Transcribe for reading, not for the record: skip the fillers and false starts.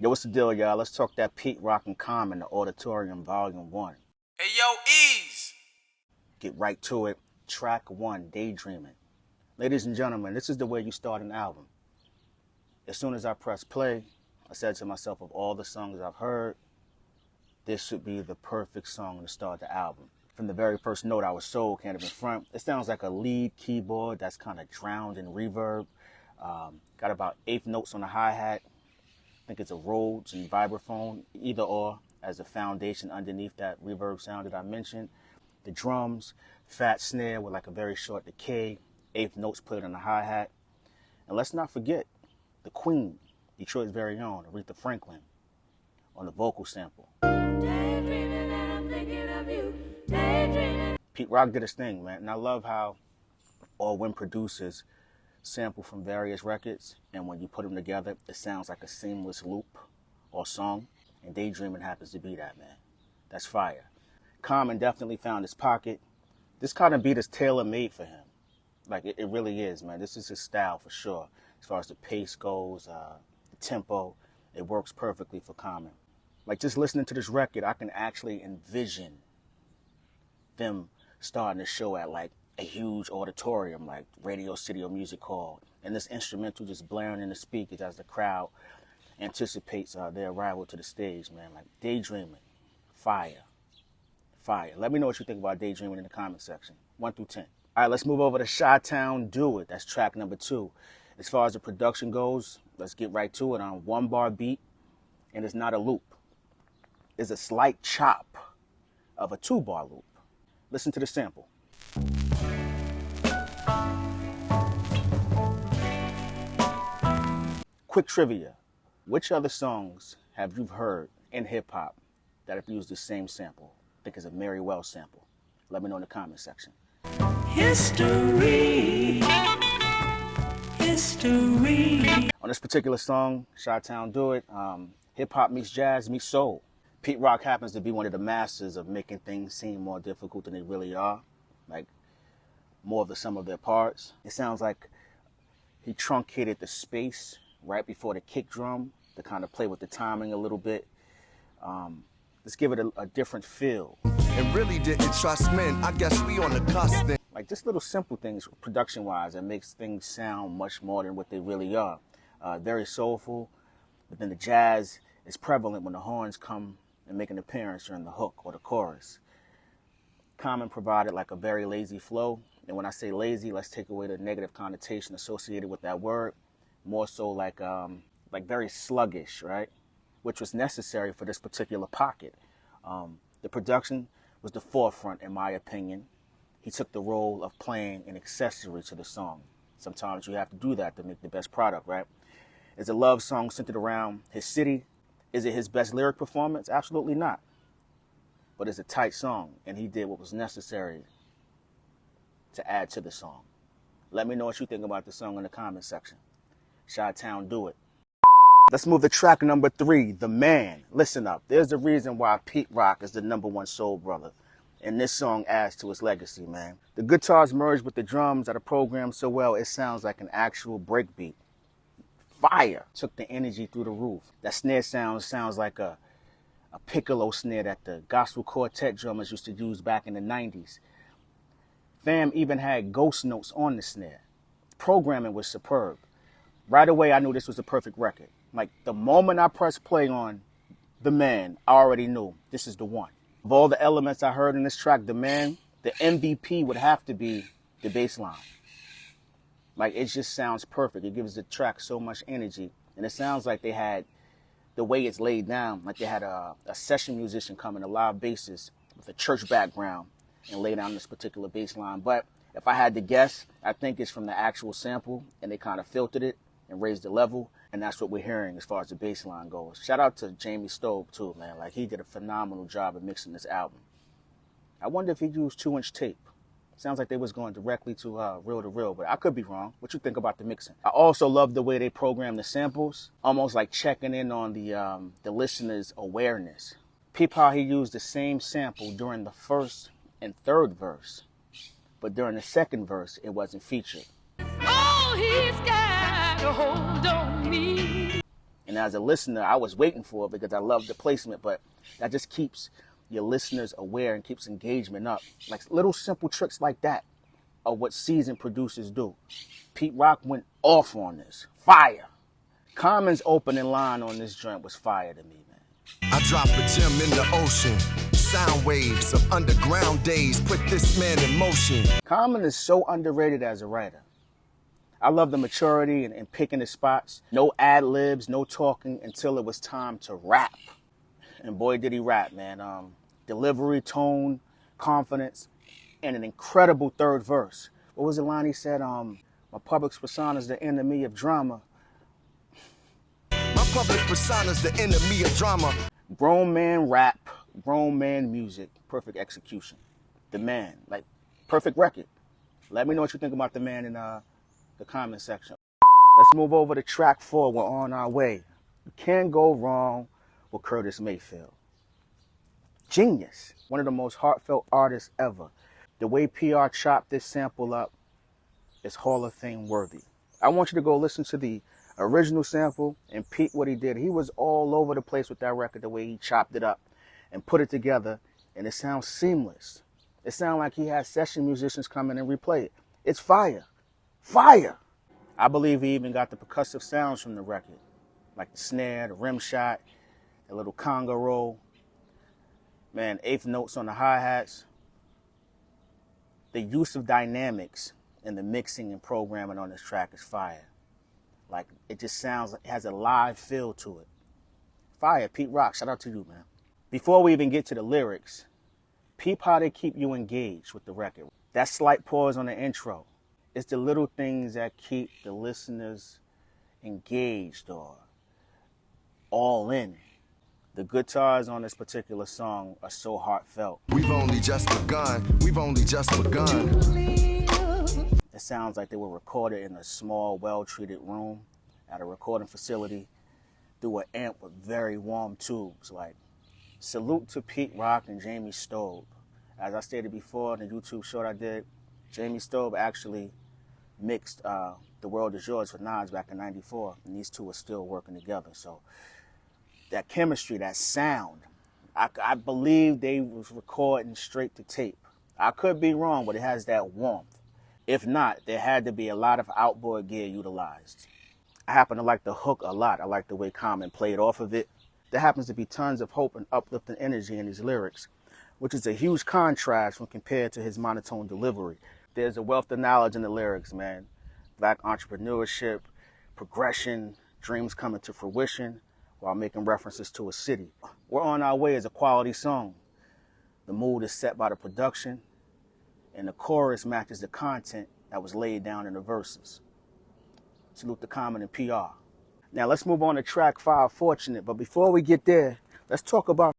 Yo, what's the deal, y'all? Let's talk that Pete Rock and Common, the Auditorium Vol.1. Hey, yo, Eeze! Get right to it. Track 1, Daydreaming. Ladies and gentlemen, this is the way you start an album. As soon as I pressed play, I said to myself, of all the songs I've heard, this should be the perfect song to start the album. From the very first note I was sold, can't even front. It sounds like a lead keyboard that's kind of drowned in reverb. Got about 8 notes on the hi-hat. I think it's a Rhodes and vibraphone, either or, as a foundation underneath that reverb sound that I mentioned. The drums, fat snare with like a very short decay, 8 notes played on the hi-hat. And let's not forget the queen, Detroit's very own, Aretha Franklin, on the vocal sample. Daydreaming and I'm thinking of you. Daydreaming. Pete Rock did his thing, man, and I love how or when producers sample from various records, and when you put them together, it sounds like a seamless loop or song, and Daydreaming happens to be that, man. That's fire. Common definitely found his pocket. This kind of beat is tailor-made for him. Like, it really is, man. This is his style for sure. As far as the pace goes, the tempo, it works perfectly for Common. Like, just listening to this record, I can actually envision them starting to show at, like, a huge auditorium like Radio City or Music Hall, and this instrumental just blaring in the speakers as the crowd anticipates their arrival to the stage, man. Like, Daydreaming, fire. Let me know what you think about Daydreaming in the comment section, 1 through 10. All right, let's move over to Chi-Town Do It. That's track number 2. As far as the production goes, let's get right to it. On 1-bar beat, and it's not a loop. It's a slight chop of a 2-bar loop. Listen to the sample. Quick trivia. Which other songs have you heard in hip-hop that have used the same sample? I think it's a Mary Wells sample. Let me know in the comment section. History. On this particular song, Chi-Town Do It, hip-hop meets jazz meets soul. Pete Rock happens to be one of the masters of making things seem more difficult than they really are. Like, more of the sum of their parts. It sounds like he truncated the space right before the kick drum to kind of play with the timing a little bit. Let's give it a different feel. And really didn't trust men. I guess we on the cusp. Like, just little simple things production-wise that makes things sound much more than what they really are. Very soulful, but then the jazz is prevalent when the horns come and make an appearance during the hook or the chorus. Common provided like a very lazy flow. And when I say lazy, let's take away the negative connotation associated with that word. More so like very sluggish, right? Which was necessary for this particular pocket. The production was the forefront, in my opinion. He took the role of playing an accessory to the song. Sometimes you have to do that to make the best product, right? It's a love song centered around his city. Is it his best lyric performance? Absolutely not. But it's a tight song, and he did what was necessary to add to the song. Let me know what you think about the song in the comment section. Chi-Town Do It. Let's move to track number 3, The Man. Listen up. There's a reason why Pete Rock is the #1 soul brother. And this song adds to his legacy, man. The guitars merged with the drums that are programmed so well, it sounds like an actual breakbeat. Fire. Took the energy through the roof. That snare sounds like a piccolo snare that the gospel quartet drummers used to use back in the 90s. Fam even had ghost notes on the snare. Programming was superb. Right away, I knew this was a perfect record. Like, the moment I pressed play on The Man, I already knew this is the one. Of all the elements I heard in this track, The Man, the MVP would have to be the bass line. Like, it just sounds perfect. It gives the track so much energy. And it sounds like they had, the way it's laid down, like they had a session musician come in, a live bassist with a church background, and lay down this particular bass line. But if I had to guess, I think it's from the actual sample, and they kind of filtered it and raised the level, and that's what we're hearing as far as the bass line goes. Shout out to Jamie Stobe, too, man. Like, he did a phenomenal job of mixing this album. I wonder if he used 2-inch tape. Sounds like they was going directly to reel-to-reel, but I could be wrong. What you think about the mixing? I also love the way they program the samples, almost like checking in on the listener's awareness. Peep how he used the same sample during the first and third verse, but during the second verse, it wasn't featured. Oh, he's got a hold on me. And as a listener, I was waiting for it because I love the placement, but that just keeps your listeners aware and keeps engagement up. Like little simple tricks like that are what seasoned producers do. Pete Rock went off on this. Fire. Common's opening line on this joint was fire to me, man. I drop a gem in the ocean. Sound waves of underground days put this man in motion. Common is so underrated as a writer. I love the maturity and picking his spots. No ad-libs, no talking until it was time to rap. And boy, did he rap, man. Delivery, tone, confidence, and an incredible third verse. What was the line he said? My public persona's the enemy of drama. My public persona's the enemy of drama. Grown man rap, grown man music, perfect execution. The Man, like, perfect record. Let me know what you think about The Man in the comment section. Let's move over to track 4. We're on our way. You can't go wrong with Curtis Mayfield. Genius. One of the most heartfelt artists ever. The way PR chopped this sample up is Hall of Fame worthy. I want you to go listen to the original sample and peep what he did. He was all over the place with that record, the way he chopped it up and put it together, and it sounds seamless. It sounds like he had session musicians come in and replay it. It's fire. Fire. I believe he even got the percussive sounds from the record, like the snare, the rim shot, the little conga roll. Man, eighth notes on the hi-hats. The use of dynamics in the mixing and programming on this track is fire. Like, it just sounds like it has a live feel to it. Fire, Pete Rock, shout out to you, man. Before we even get to the lyrics, peep how they keep you engaged with the record. That slight pause on the intro. It's the little things that keep the listeners engaged or all in. The guitars on this particular song are so heartfelt. We've only just begun. We've only just begun. It sounds like they were recorded in a small, well-treated room at a recording facility through an amp with very warm tubes. Like, salute to Pete Rock and Jamie Stobe. As I stated before in the YouTube short I did, Jamie Stobe actually mixed The World Is Yours for Nas back in '94, and these two are still working together. So that chemistry, that sound, I believe they was recording straight to tape. I could be wrong, but it has that warmth. If not, there had to be a lot of outboard gear utilized. I happen to like the hook a lot. I like the way Common played off of it. There happens to be tons of hope and uplifting energy in these lyrics, which is a huge contrast when compared to his monotone delivery. There's a wealth of knowledge in the lyrics, man. Black entrepreneurship, progression, dreams coming to fruition, while making references to a city. We're on Our Way is a quality song. The mood is set by the production, and the chorus matches the content that was laid down in the verses. Salute to Common and PR. Now let's move on to track 5, Fortunate. But before we get there, let's talk about